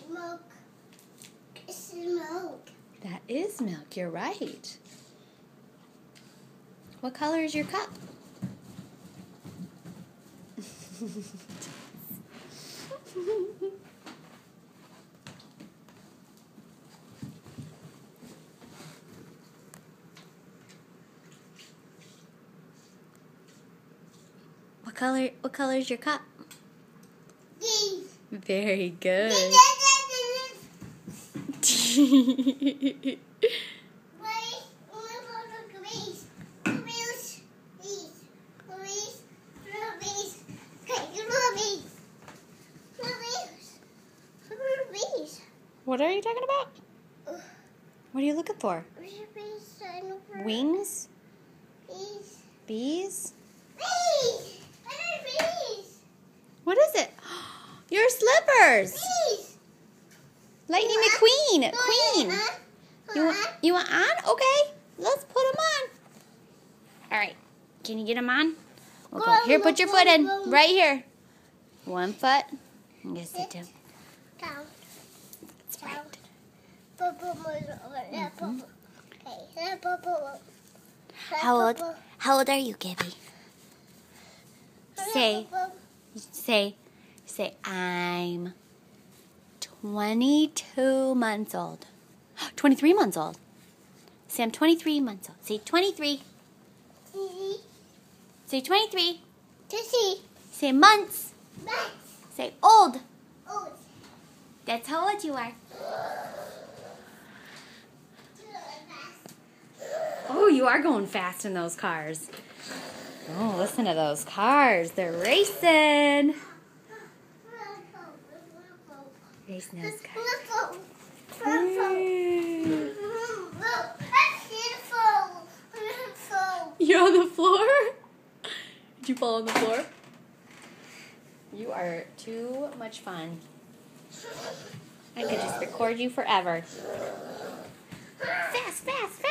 Milk. It's milk. That is milk. You're right. What color is your cup? What color is your cup? Green. Very good. What are you talking about? What are you looking for? Wings? Bees? What is it? Your slippers! Lightning McQueen! Queen! You want on? Okay, let's put them on. Alright, can you get them on? We'll go. Here, put your foot in. Right here. One foot. I'm going to sit down. That's right. How old are you, Gibby? Say, I'm 22 months old. 23 months old. Say, I'm 23 months old. Say 23. Say 23. Say months. Say old. That's how old you are. Oh, you are going fast in those cars. Oh, listen to those cars. They're racing. Racing those cars. You're on the floor? Did you fall on the floor? You are too much fun. I could just record you forever. Fast, fast, fast.